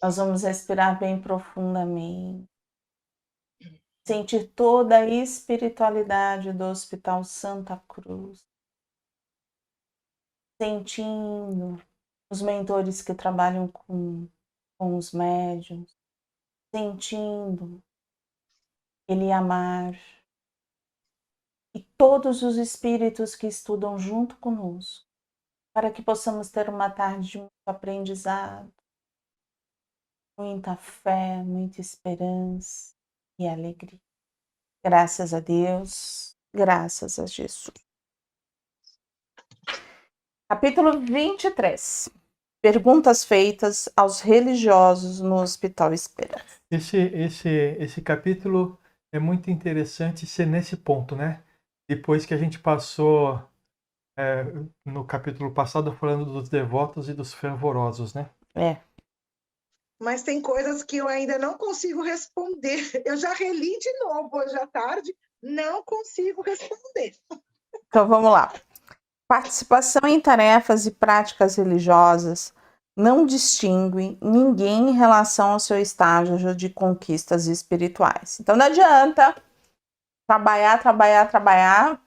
Nós vamos respirar bem profundamente. Sentir toda a espiritualidade do Hospital Santa Cruz. Sentindo os mentores que trabalham com os médiuns. Sentindo Eliamar e todos os espíritos que estudam junto conosco, para que possamos ter uma tarde de muito aprendizado, muita fé, muita esperança e alegria. Graças a Deus, graças a Jesus. Capítulo 23. Perguntas feitas aos religiosos no Hospital Esperança. Esse capítulo é muito interessante ser nesse ponto, né? Depois que a gente passou no capítulo passado falando dos devotos e dos fervorosos, né? Mas tem coisas que eu ainda não consigo responder. Eu já reli de novo hoje à tarde, não consigo responder. Então vamos lá. Participação em tarefas e práticas religiosas não distingue ninguém em relação ao seu estágio de conquistas espirituais. Então não adianta trabalhar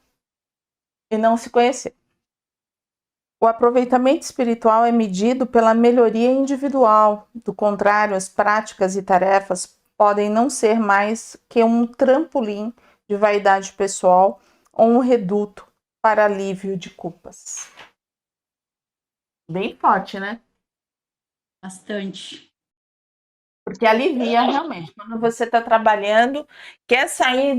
e não se conhecer. O aproveitamento espiritual é medido pela melhoria individual. Do contrário, as práticas e tarefas podem não ser mais que um trampolim de vaidade pessoal ou um reduto para alívio de culpas. Bem forte, né? Bastante. Porque alivia realmente. Quando você está trabalhando, quer sair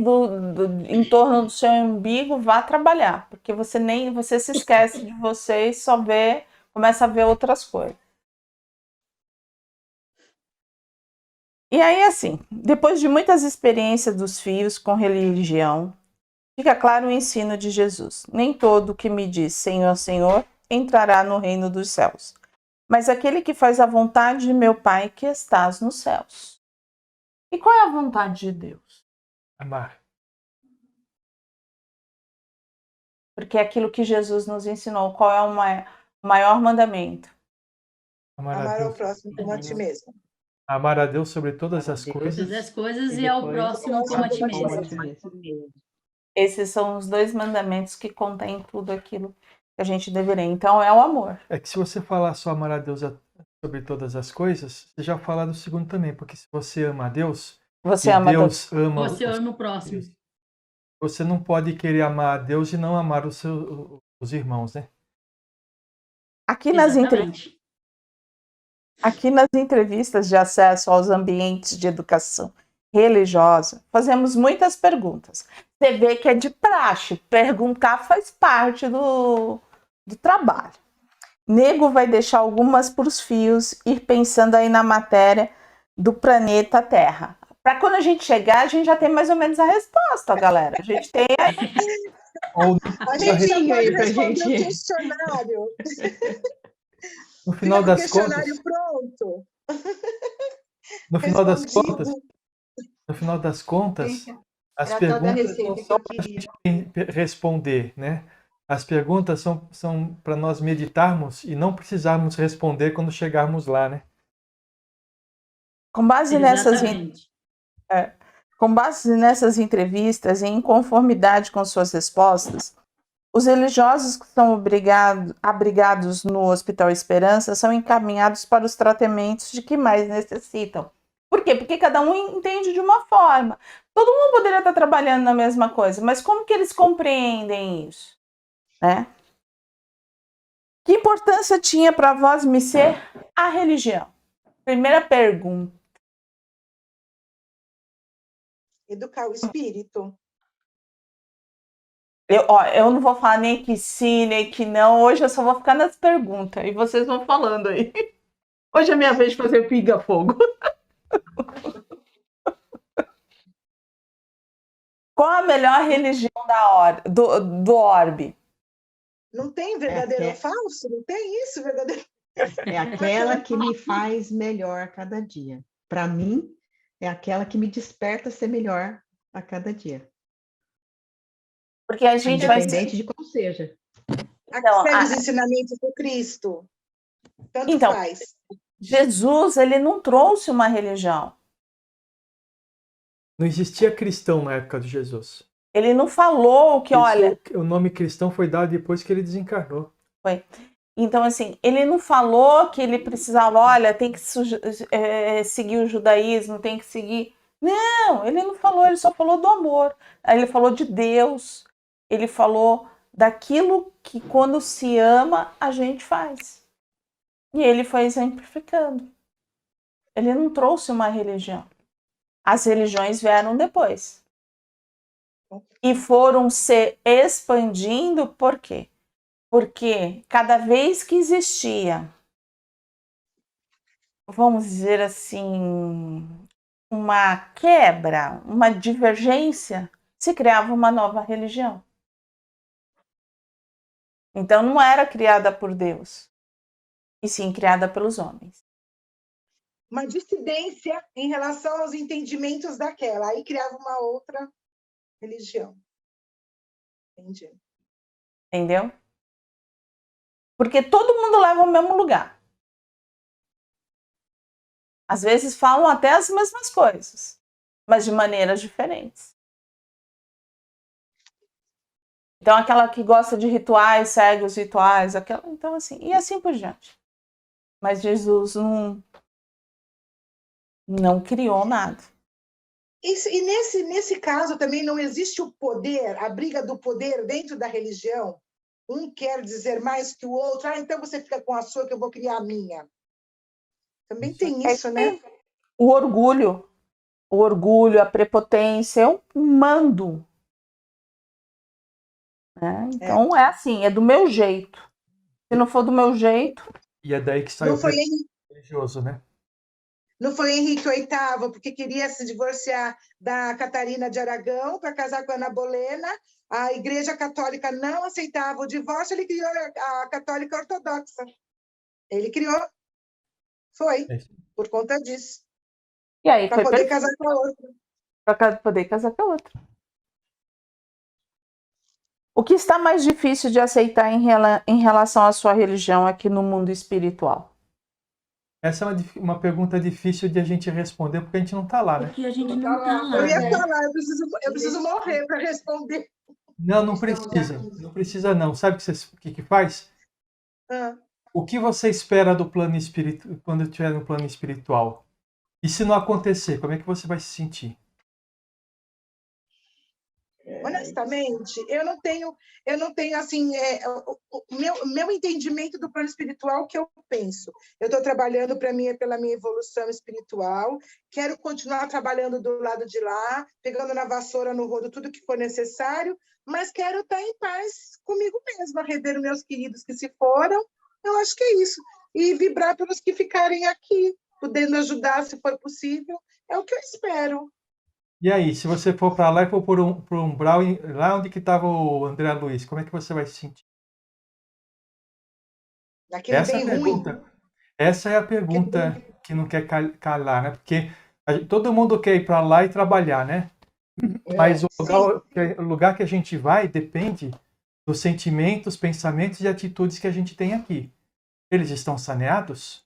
em torno do seu umbigo, vá trabalhar. Porque você se esquece de você e só começa a ver outras coisas. E aí, assim, depois de muitas experiências dos fios com religião, fica claro o ensino de Jesus. Nem todo que me diz Senhor, Senhor, entrará no reino dos céus, mas aquele que faz a vontade de meu Pai que estás nos céus. E qual é a vontade de Deus? Amar. Porque é aquilo que Jesus nos ensinou. Qual é o maior mandamento? Amar ao próximo como a ti mesmo. Amar a Deus sobre todas as coisas. Todas as coisas e ao próximo como a ti mesmo. Esses são os dois mandamentos que contêm tudo aquilo que a gente deveria. Então é o amor. É que se você falar só amar a Deus sobre todas as coisas, você já fala do segundo também, porque se você ama a Deus, você ama Deus ama você ama o próximo. Você não pode querer amar a Deus e não amar os irmãos, né? Aqui nas entrevistas de acesso aos ambientes de educação religiosa, fazemos muitas perguntas. Você vê que é de praxe, perguntar faz parte do trabalho. Nego vai deixar algumas para os fios, ir pensando aí na matéria do planeta Terra. Para quando a gente chegar, a gente já tem mais ou menos a resposta, galera. A gente tem a gente já pode responder o questionário. No final das questionário contas, pronto. No final das contas, as perguntas não são para a gente responder, né? As perguntas são para nós meditarmos e não precisarmos responder quando chegarmos lá, né? Com base nessas entrevistas, em conformidade com suas respostas, os religiosos que são abrigados no Hospital Esperança são encaminhados para os tratamentos de que mais necessitam. Por quê? Porque cada um entende de uma forma. Todo mundo poderia estar trabalhando na mesma coisa, mas como que eles compreendem isso? Né? Que importância tinha para vós me ser a religião? Primeira pergunta. Educar o espírito. Eu não vou falar nem que sim, nem que não. Hoje eu só vou ficar nas perguntas. E vocês vão falando aí. Hoje é minha vez de fazer pinga-fogo. Qual a melhor religião do orbe? Não tem verdadeiro ou falso? Não tem isso, verdadeiro? É aquela que me faz melhor a cada dia. Para mim, é aquela que me desperta a ser melhor a cada dia. Porque a gente independente de qual seja. Então, segue os ensinamentos do Cristo. Tanto faz. Jesus, ele não trouxe uma religião. Não existia cristão na época de Jesus. Ele não falou que, olha... O nome cristão foi dado depois que ele desencarnou. Foi. Então, assim, ele não falou que ele precisava, olha, tem que seguir o judaísmo, tem que seguir... Não, ele não falou, ele só falou do amor. Ele falou de Deus. Ele falou daquilo que quando se ama, a gente faz. E ele foi exemplificando. Ele não trouxe uma religião. As religiões vieram depois. E foram se expandindo, por quê? Porque cada vez que existia, vamos dizer assim, uma quebra, uma divergência, se criava uma nova religião. Então não era criada por Deus, e sim criada pelos homens. Uma dissidência em relação aos entendimentos daquela. Aí criava uma outra religião. Entendi. Entendeu? Porque todo mundo leva ao mesmo lugar. Às vezes falam até as mesmas coisas, mas de maneiras diferentes. Então, aquela que gosta de rituais, segue os rituais, aquela, então assim, e assim por diante. Mas Jesus não criou nada. E nesse caso também não existe o poder, a briga do poder dentro da religião? Um quer dizer mais que o outro, então você fica com a sua que eu vou criar a minha. Também tem isso, né? O orgulho, a prepotência, eu mando. Né? Então é assim, é do meu jeito. Se não for do meu jeito... E é daí que sai o religioso, né? Não foi Henrique VIII, porque queria se divorciar da Catarina de Aragão para casar com a Ana Bolena. A Igreja Católica não aceitava o divórcio, ele criou a Católica Ortodoxa. Ele criou. Foi, por conta disso. E aí, para poder casar com a outra. Para poder casar com a outra. O que está mais difícil de aceitar em relação à sua religião aqui no mundo espiritual? Essa é uma pergunta difícil de a gente responder, porque a gente não está lá, né? Porque a gente não está lá. Eu ia falar, eu preciso morrer para responder. Não precisa. Não precisa, não. Sabe o que faz? O que você espera do plano espiritual quando estiver no plano espiritual? E se não acontecer, como é que você vai se sentir? Honestamente, eu não tenho assim, o meu entendimento do plano espiritual que eu penso. Eu estou trabalhando pela minha evolução espiritual, quero continuar trabalhando do lado de lá, pegando na vassoura, no rodo, tudo que for necessário, mas quero estar em paz comigo mesma, rever meus queridos que se foram, eu acho que é isso. E vibrar pelos que ficarem aqui, podendo ajudar se for possível, é o que eu espero. E aí, se você for para lá e for por um umbral, lá onde que estava o André Luiz, como é que você vai se sentir? Essa é a pergunta que não quer calar, né? Porque todo mundo quer ir para lá e trabalhar, né? Mas o lugar que a gente vai depende dos sentimentos, pensamentos e atitudes que a gente tem aqui. Eles estão saneados?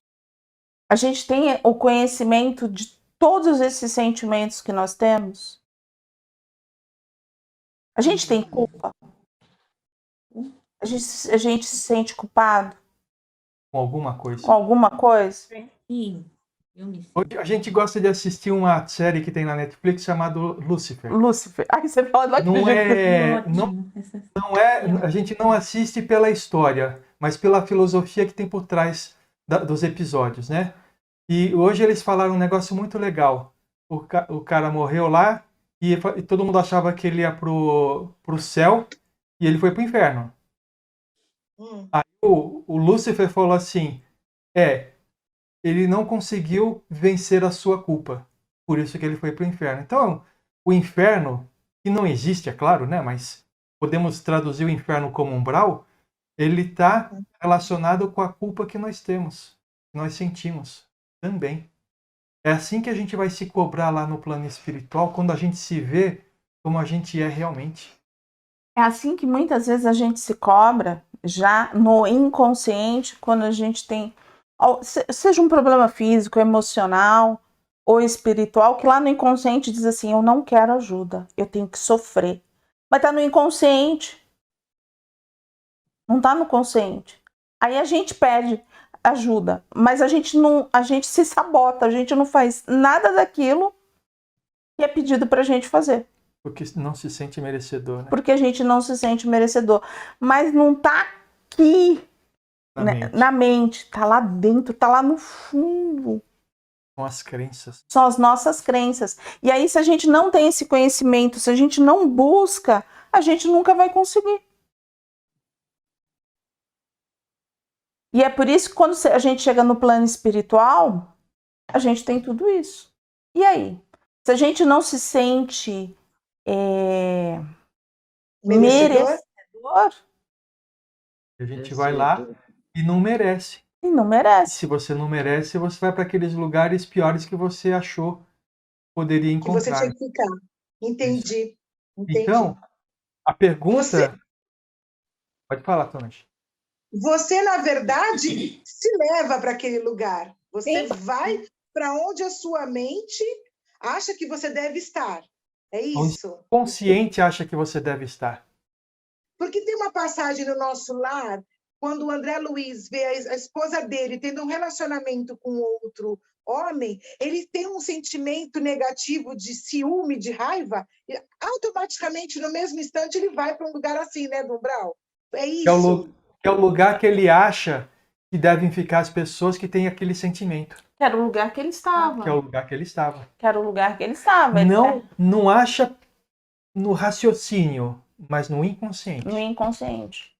A gente tem o conhecimento de todos esses sentimentos que nós temos? A gente tem culpa? A gente se sente culpado? Com alguma coisa? Com alguma coisa? Sim. Hoje a gente gosta de assistir uma série que tem na Netflix chamada Lucifer. Aí você fala a gente não assiste pela história, mas pela filosofia que tem por trás dos episódios, né? E hoje eles falaram um negócio muito legal. O cara morreu lá e todo mundo achava que ele ia pro céu e ele foi pro inferno. Aí o Lúcifer falou assim, ele não conseguiu vencer a sua culpa, por isso que ele foi pro inferno. Então, o inferno, que não existe, é claro, né? Mas podemos traduzir o inferno como umbral, ele está relacionado com a culpa que nós temos, que nós sentimos também. É assim que a gente vai se cobrar lá no plano espiritual, quando a gente se vê como a gente é realmente. É assim que muitas vezes a gente se cobra, já no inconsciente, quando a gente tem seja um problema físico, emocional ou espiritual, que lá no inconsciente diz assim, eu não quero ajuda, eu tenho que sofrer. Mas tá no inconsciente. Não tá no consciente. Aí a gente pede ajuda, mas a gente se sabota, a gente não faz nada daquilo que é pedido pra gente fazer. Porque não se sente merecedor, né? Porque a gente não se sente merecedor. Mas não tá aqui, na mente, tá lá dentro, tá lá no fundo. São as crenças. São as nossas crenças. E aí, se a gente não tem esse conhecimento, se a gente não busca, a gente nunca vai conseguir. E é por isso que quando a gente chega no plano espiritual, a gente tem tudo isso. E aí? Se a gente não se sente merecedor, a gente vai lá e não merece. E não merece. Se você não merece, você vai para aqueles lugares piores que você achou que poderia encontrar. Que você tinha que ficar. Entendi. Então, a pergunta... Pode falar, Tonante. Você, na verdade, se leva para aquele lugar. Você vai para onde a sua mente acha que você deve estar. É isso? Onde o consciente acha que você deve estar. Porque tem uma passagem no nosso lar, quando o André Luiz vê a esposa dele tendo um relacionamento com outro homem, ele tem um sentimento negativo de ciúme, de raiva, e automaticamente, no mesmo instante, ele vai para um lugar assim, né, do umbral? É isso. Que é o lugar que ele acha que devem ficar as pessoas que têm aquele sentimento. Que era o lugar que ele estava. Que é o lugar que ele estava. Que era o lugar que ele estava. Não acha no raciocínio, mas no inconsciente. No inconsciente.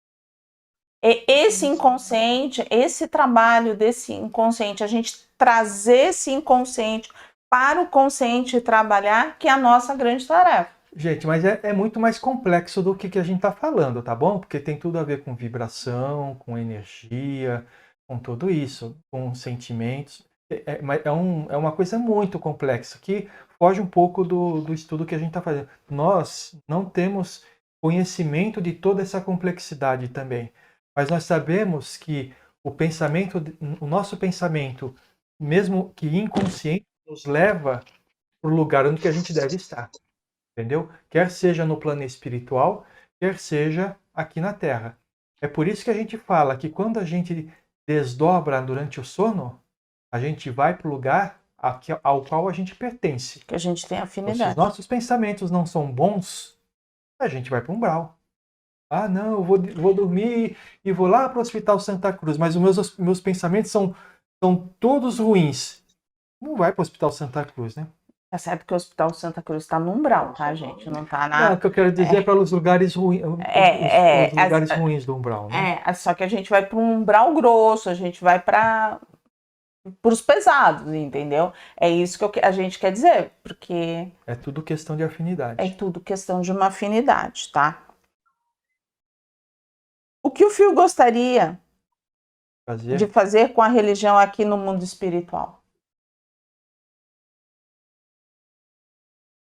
E esse inconsciente, esse trabalho desse inconsciente, a gente trazer esse inconsciente para o consciente trabalhar, que é a nossa grande tarefa. Gente, mas é muito mais complexo do que a gente está falando, tá bom? Porque tem tudo a ver com vibração, com energia, com tudo isso, com sentimentos. É uma coisa muito complexa, que foge um pouco do estudo que a gente está fazendo. Nós não temos conhecimento de toda essa complexidade também, mas nós sabemos que o nosso pensamento, mesmo que inconsciente, nos leva para o lugar onde que a gente deve estar. Entendeu? Quer seja no plano espiritual, quer seja aqui na Terra. É por isso que a gente fala que quando a gente desdobra durante o sono, a gente vai para o lugar ao qual a gente pertence. Que a gente tem afinidade. Se os nossos pensamentos não são bons, a gente vai para o umbral. Ah, não, eu vou dormir e vou lá para o Hospital Santa Cruz, mas os meus pensamentos são todos ruins. Não vai para o Hospital Santa Cruz, né? Tá certo que o Hospital Santa Cruz está no umbral, tá, gente? Não tá na... Não, o que eu quero dizer é para os lugares ruins, os lugares ruins do umbral, né? Só que a gente vai para um umbral grosso, a gente vai para os pesados, entendeu? É isso que a gente quer dizer, porque... É tudo questão de afinidade. É tudo questão de uma afinidade, tá? O que o Fio gostaria de fazer com a religião aqui no mundo espiritual?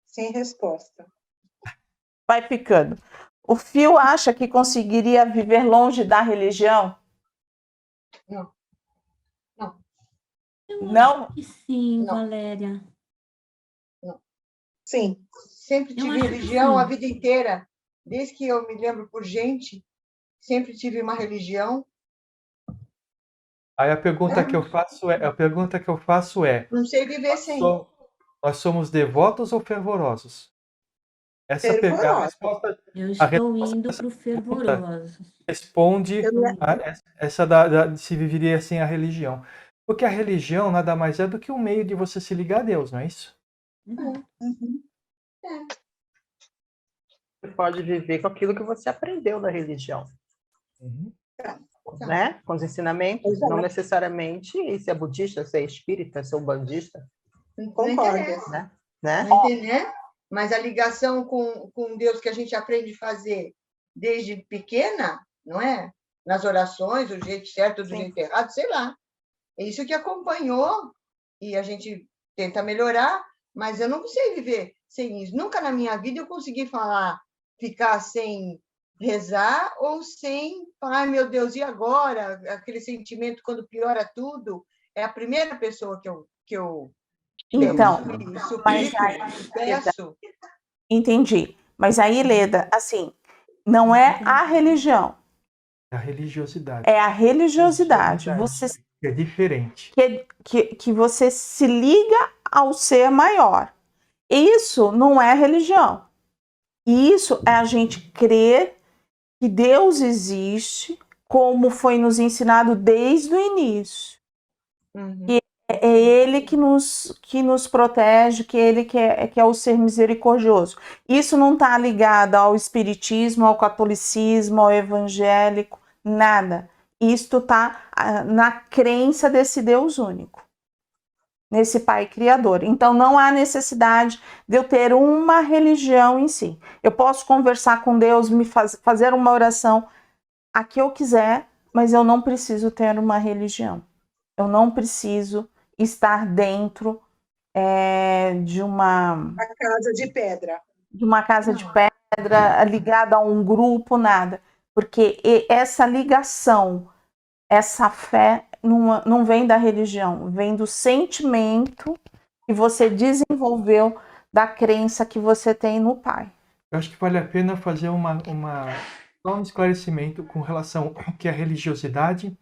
Sem resposta. Vai ficando. O Fio acha que conseguiria viver longe da religião? Não. Não? Acho que sim, Não. Valéria. Não. Sim. Sempre tive religião a vida inteira. Desde que eu me lembro por gente, sempre tive uma religião. Aí a pergunta que eu faço é: Não sei viver sem. Nós somos devotos ou fervorosos? Essa pergunta, a resposta. Eu estou indo para o fervoroso. Responde essa se viveria sem a religião. Porque a religião nada mais é do que um meio de você se ligar a Deus, não é isso? Você pode viver com aquilo que você aprendeu da religião. Né? Com os ensinamentos. Exato. Não necessariamente se é budista, se é espírita, se é umbandista. Concordo. Né? Não entender? Mas a ligação com Deus que a gente aprende a fazer desde pequena, não é? Nas orações, do jeito certo, do jeito errado, sei lá. É isso que acompanhou e a gente tenta melhorar, mas eu não sei viver sem isso. Nunca na minha vida eu consegui ficar sem rezar ou sem, ai meu Deus, e agora? Aquele sentimento quando piora tudo, é a primeira pessoa que eu Então, mas suplico, peço. entendi. Mas aí, Leda, assim, não é a religião, A religiosidade. é a religiosidade. Você É diferente. que você se liga ao ser maior. Isso não é religião. Isso é a gente crer que Deus existe, como foi nos ensinado desde o início. Uhum. É Ele que nos protege, que Ele que é o ser misericordioso. Isso não está ligado ao espiritismo, ao catolicismo, ao evangélico, nada. Isto está na crença desse Deus único, nesse Pai Criador. Então não há necessidade de eu ter uma religião em si. Eu posso conversar com Deus, fazer uma oração a que eu quiser, mas eu não preciso ter uma religião. Eu não preciso estar dentro de uma casa de pedra. de pedra, ligada a um grupo, nada. Porque essa ligação, essa fé não vem da religião, vem do sentimento que você desenvolveu da crença que você tem no Pai. Eu acho que vale a pena fazer só um esclarecimento com relação ao que é religiosidade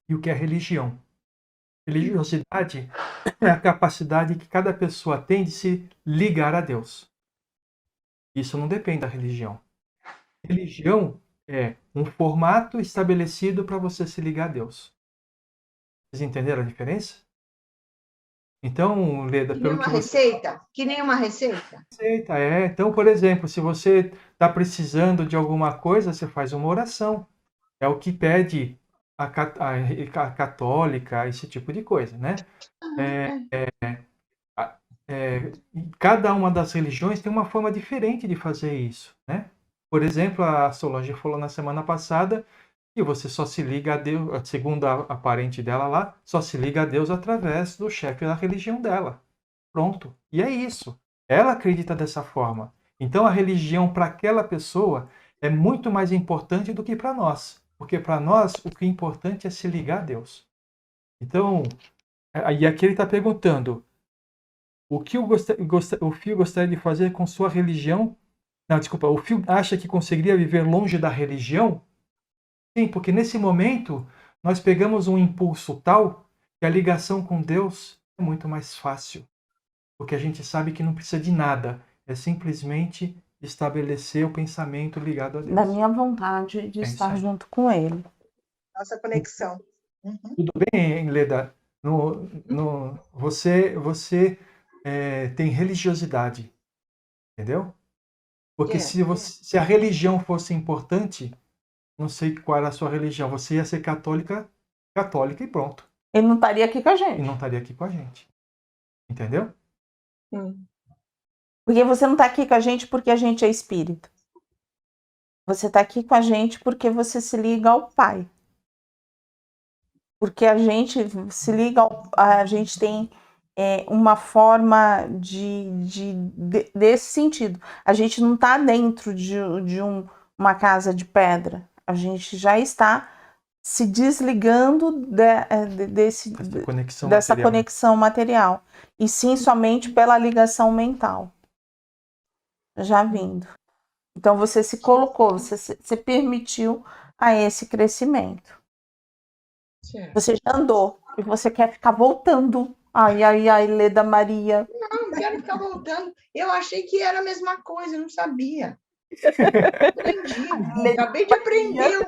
e o que é religião. Religiosidade é a capacidade que cada pessoa tem de se ligar a Deus. Isso não depende da religião. Religião é um formato estabelecido para você se ligar a Deus. Vocês entenderam a diferença? Então, Leda, pelo que Receita? Que nem uma receita? Receita, é. Então, por exemplo, se você está precisando de alguma coisa, você faz uma oração. É o que pede a católica, esse tipo de coisa, né? Cada uma das religiões tem uma forma diferente de fazer isso, né? Por exemplo, a Solange falou na semana passada que você só se liga a Deus, segundo a parente dela lá, só se liga a Deus através do chefe da religião dela. Pronto. E é isso. Ela acredita dessa forma. Então a religião para aquela pessoa é muito mais importante do que para nós. Porque para nós o que é importante é se ligar a Deus. Então, e aqui ele está perguntando, o que o Fio gostaria de fazer com sua religião? Não, desculpa, o Fio acha que conseguiria viver longe da religião? Sim, porque nesse momento nós pegamos um impulso tal que a ligação com Deus é muito mais fácil. Porque a gente sabe que não precisa de nada. É simplesmente estabelecer o pensamento ligado a Deus. Da minha vontade de estar junto com Ele. Nossa conexão. Uhum. Tudo bem, Leda? Você tem religiosidade. Entendeu? Porque se a religião fosse importante, não sei qual era a sua religião, você ia ser católica e pronto. Ele não estaria aqui com a gente. E não estaria aqui com a gente. Entendeu? Porque você não está aqui com a gente porque a gente é espírito. Você está aqui com a gente porque você se liga ao Pai. Porque a gente se liga a gente tem uma forma desse sentido. A gente não está dentro de uma casa de pedra. A gente já está se desligando dessa conexão material. E sim somente pela ligação mental. Já vindo. Então você se colocou, você permitiu a esse crescimento. Certo. Você já andou e você quer ficar voltando. Ai, Leda Maria. Não quero ficar voltando. Eu achei que era a mesma coisa, não sabia. Aprendi. Acabei de aprender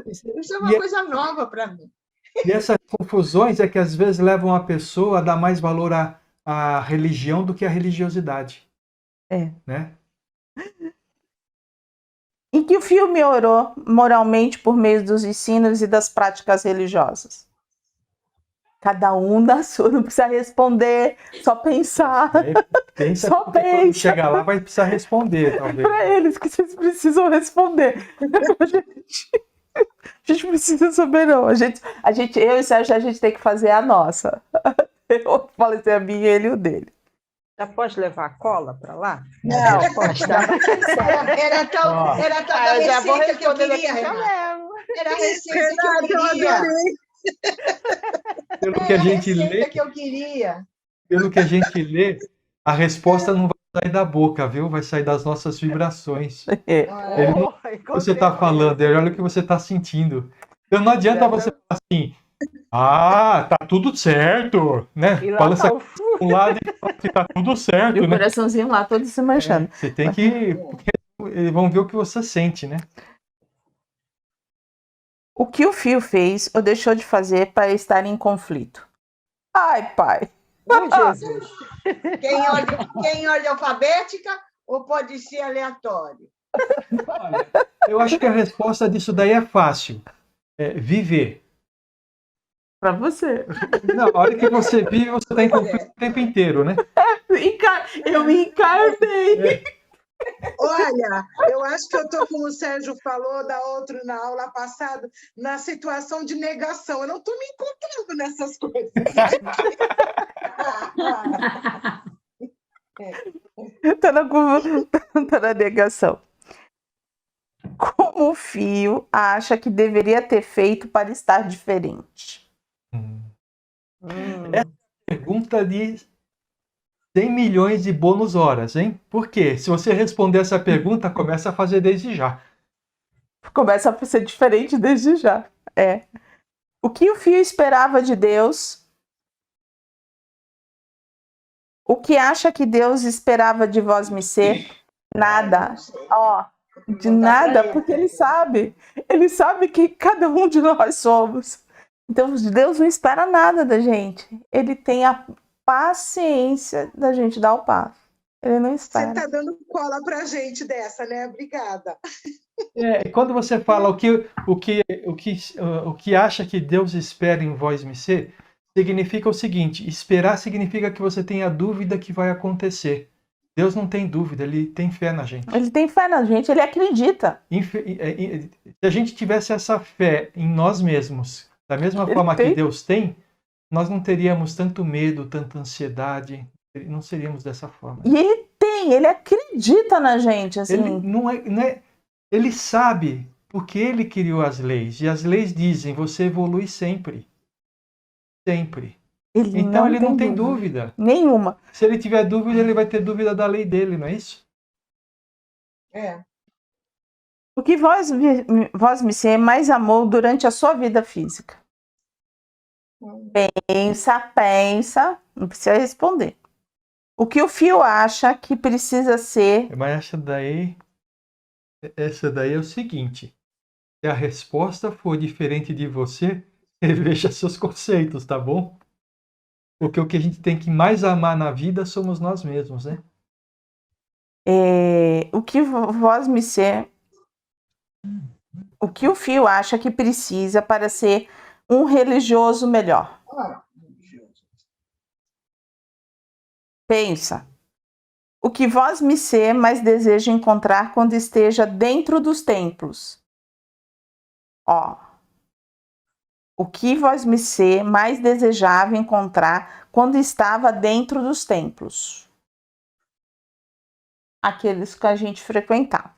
isso é uma coisa nova para mim. E essas confusões é que às vezes levam a pessoa a dar mais valor à religião do que à religiosidade. Né? E que o Fio melhorou moralmente por meio dos ensinos e das práticas religiosas? Cada um da sua, não precisa responder, só pensar. Pensa só pensa. Quando chegar lá vai precisar responder, talvez. Para eles que vocês precisam responder. A gente precisa saber, não. Eu e o Sérgio, a gente tem que fazer a nossa. Eu falei assim, a minha, ele e o dele. Já pode levar a cola para lá? Não, Resposta. Era tal da Eu já vou receita que eu responder queria, aqui, já Renata. levo. Era a receita que eu Renata, eu queria. adorei. Pelo que a Era a gente receita lê, que eu queria. pelo que a gente lê, a resposta não vai sair da boca, viu? Vai sair das nossas vibrações. é. Ele não Oh, é o que com você está certeza. falando, ele olha o que você está sentindo. Então não adianta você Exatamente. falar assim, ah, tá tudo certo, né? E lá Balança tá o um lado e fala que tá tudo E certo, o né? coraçãozinho lá todo se manchando. Você tem que. Porque eles vão ver o que você sente, né? O que o Fio fez ou deixou de fazer para estar em conflito? Ai, pai. Oh, Jesus. Quer em ordem alfabética ou pode ser aleatório? Olha, eu acho que a resposta disso daí é fácil. É viver. Para você. Não, a hora que você vive, você está em conflito o tempo inteiro, né? Eu me encarnei. Olha, eu acho que eu estou, como o Sérgio falou na aula passada, na situação de negação. Eu não estou me encontrando nessas coisas. Tô na negação. Como o Fio acha que deveria ter feito para estar diferente? Essa pergunta de 100 milhões de bônus horas, hein? Por quê? Se você responder essa pergunta, começa a fazer desde já. Começa a ser diferente desde já. É. O que o Fio esperava de Deus? O que acha que Deus esperava de vós, Missê? Nada. Ó, de nada, porque ele sabe. Ele sabe que cada um de nós somos. Então, Deus não espera nada da gente. Ele tem a paciência da gente dar o passo. Ele não Você espera. está dando cola para a gente dessa, né? Obrigada. Quando você fala o que acha que Deus espera em vós, Missê, significa o seguinte: esperar significa que você tem a dúvida que vai acontecer. Deus não tem dúvida, ele tem fé na gente. Ele tem fé na gente, ele acredita. Se a gente tivesse essa fé em nós mesmos, da mesma Ele forma tem. que Deus tem, nós não teríamos tanto medo, tanta ansiedade, não seríamos dessa forma. E ele acredita na gente, assim. Ele não é, ele sabe porque ele criou as leis. E as leis dizem, você evolui sempre. Sempre. Então ele não tem dúvida. Nenhuma. Se ele tiver dúvida, ele vai ter dúvida da lei dele, não é isso? É. O que vós, Missê, mais amou durante a sua vida física? Pensa. Não precisa responder. O que o Fio acha que precisa ser... Mas essa daí é o seguinte. Se a resposta for diferente de você, reveja seus conceitos, tá bom? Porque o que a gente tem que mais amar na vida somos nós mesmos, né? O que vós, Missê... O que o Fio acha que precisa para ser um religioso melhor? Pensa. O que vós, Missê, mais deseja encontrar quando esteja dentro dos templos? Ó. O que vós, Missê, mais desejava encontrar quando estava dentro dos templos? Aqueles que a gente frequentava.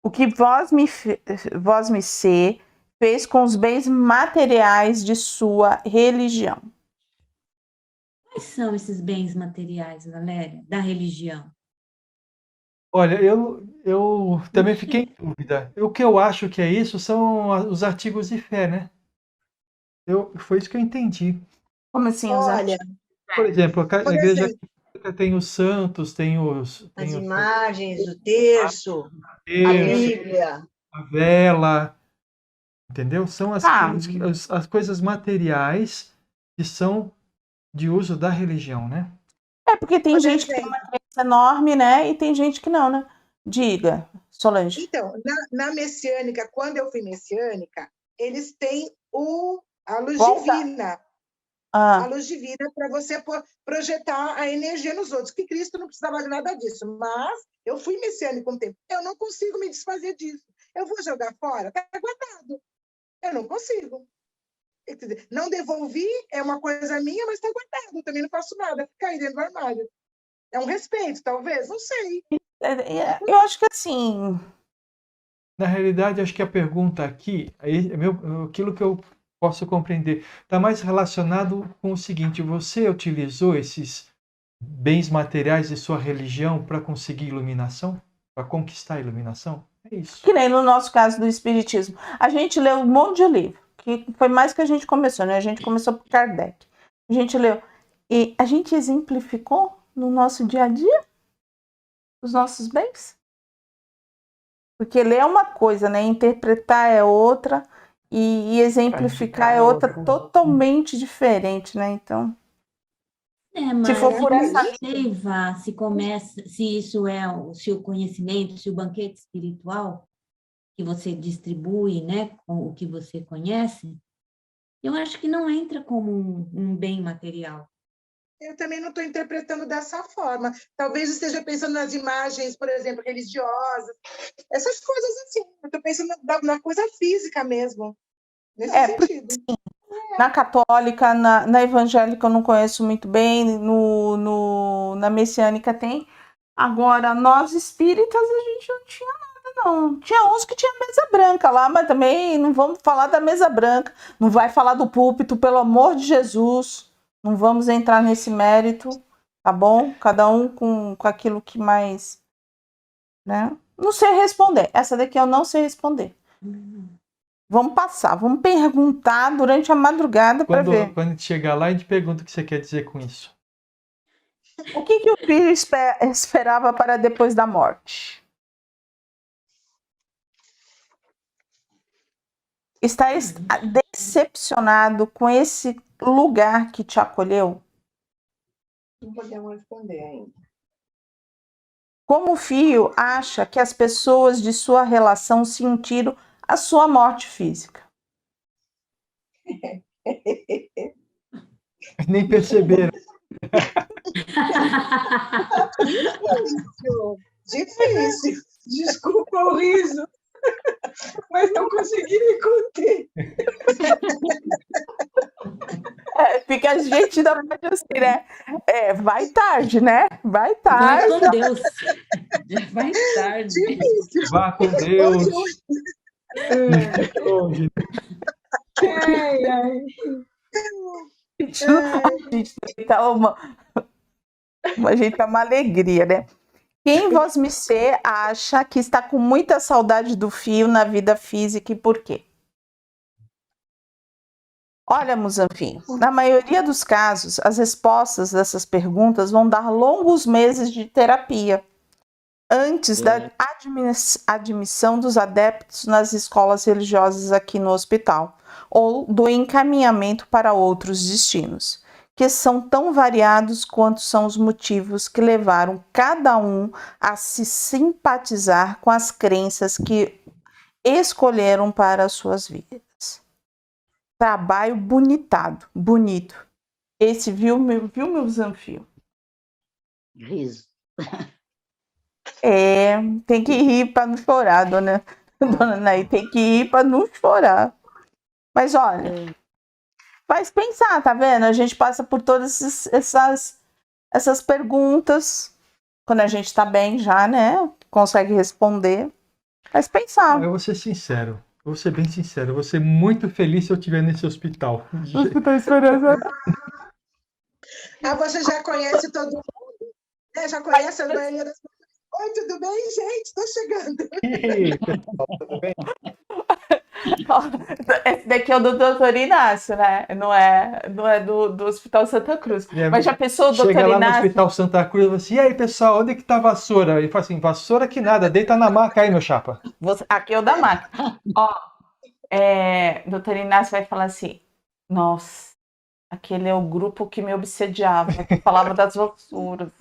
O que vós, Missê, fez com os bens materiais de sua religião? Quais são esses bens materiais, Valéria, da religião? Olha, eu também fiquei em dúvida. O que eu acho que é isso são os artigos de fé, né? Foi isso que eu entendi. Como assim? Olha, Por exemplo, a por igreja exemplo, católica tem os santos, tem As imagens, o terço, a terço, Bíblia. a vela, entendeu? São Ah. as coisas materiais que são de uso da religião, né? É porque tem por gente que tem exemplo, uma crença enorme, né? E tem gente que não, né? Diga, Solange. então, na messiânica, quando eu fui messiânica, eles têm a luz Volta. divina. A Ah, luz divina para você projetar a energia nos outros, que Cristo não precisava de nada disso. Mas eu fui messiânica um tempo. Eu não consigo me desfazer disso. Eu vou jogar fora? Está guardado. Eu não consigo. Quer dizer, não devolvi, é uma coisa minha, mas está guardado. Eu também não faço nada. Fica aí dentro do armário. É um respeito, talvez? Não sei. Eu acho que assim, Na realidade, acho que a pergunta aqui, aquilo que eu posso compreender, está mais relacionado com o seguinte: você utilizou esses bens materiais de sua religião para conseguir iluminação? Para conquistar a iluminação? É isso. que nem no nosso caso do Espiritismo. A gente leu um monte de livro, que foi mais que a gente começou, né? A gente começou por Kardec. A gente leu. E a gente exemplificou no nosso dia a dia os nossos bens. Porque ler é uma coisa, né? Interpretar é outra. E exemplificar é outra totalmente diferente, né? Então, Mas for por essa não sei, Vá, se isso é se o conhecimento, se o banquete espiritual que você distribui, né, com o que você conhece, eu acho que não entra como um bem material. Eu também não estou interpretando dessa forma. Talvez esteja pensando nas imagens, por exemplo, religiosas, essas coisas assim. Eu estou pensando na coisa física mesmo, nesse sentido. Na católica, na evangélica eu não conheço muito bem, na messiânica tem. Agora, nós espíritas, a gente não tinha nada, não. Tinha uns que tinha mesa branca lá, mas também não vamos falar da mesa branca. Não vai falar do púlpito, pelo amor de Jesus. Não vamos entrar nesse mérito, tá bom? Cada um com aquilo que mais, né? Não sei responder. Essa daqui eu não sei responder. Vamos passar, vamos perguntar durante a madrugada para ver. Quando a gente chegar lá, a gente pergunta o que você quer dizer com isso. O que o filho esperava para depois da morte? Está decepcionado com esse lugar que te acolheu? Não podemos responder ainda. Como o filho acha que as pessoas de sua relação sentiram a sua morte física? Nem perceberam. Difícil. Desculpa o riso, mas não consegui me conter. Fica a gente ainda pode assim, né? Vai tarde, né? Vai Vai tarde. com Deus. Já vai tarde. Difícil. Vá com Deus. Ai, ai. A gente tá uma alegria, né? Quem vós me ser acha que está com muita saudade do fio na vida física e por quê? Olha, Muzanfim, na maioria dos casos, as respostas dessas perguntas vão dar longos meses de terapia antes da admissão dos adeptos nas escolas religiosas aqui no hospital ou do encaminhamento para outros destinos, que são tão variados quanto são os motivos que levaram cada um a se simpatizar com as crenças que escolheram para as suas vidas. Trabalho bonito. Esse viu meu Zanfio? Riso. Tem que rir para não chorar, dona Naí, tem que rir para não chorar. Mas olha, faz pensar, tá vendo? A gente passa por todas essas perguntas, quando a gente tá bem já, né? Consegue responder. Faz pensar. Eu vou ser sincero. Vou ser bem sincero, eu vou ser muito feliz se eu estiver nesse hospital. Tá esperando. Você já conhece todo mundo? Já conhece a maioria das pessoas? Oi, tudo bem, gente? Estou chegando. E, pessoal, tudo bem? Esse daqui é o do Dr. Inácio, né? Não é do Hospital Santa Cruz. Mas já pensou o Dr. Chega lá no Inácio? Hospital Santa Cruz e fala assim: e aí, pessoal, onde que tá a vassoura? Ele fala assim: vassoura que nada, deita na maca aí, meu chapa. Aqui é o da maca. Ó, Dr. Inácio vai falar assim: nossa, aquele é o grupo que me obsediava, que falava das vassouras.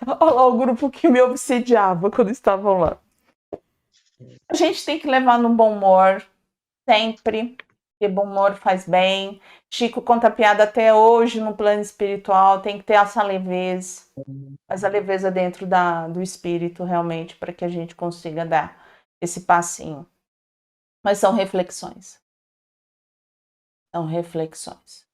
Olha lá o grupo que me obsediava quando estavam lá. A gente tem que levar no bom humor, sempre, porque bom humor faz bem. Chico conta piada até hoje no plano espiritual, tem que ter essa leveza, mas a leveza dentro do espírito, realmente, para que a gente consiga dar esse passinho. Mas são reflexões. São reflexões.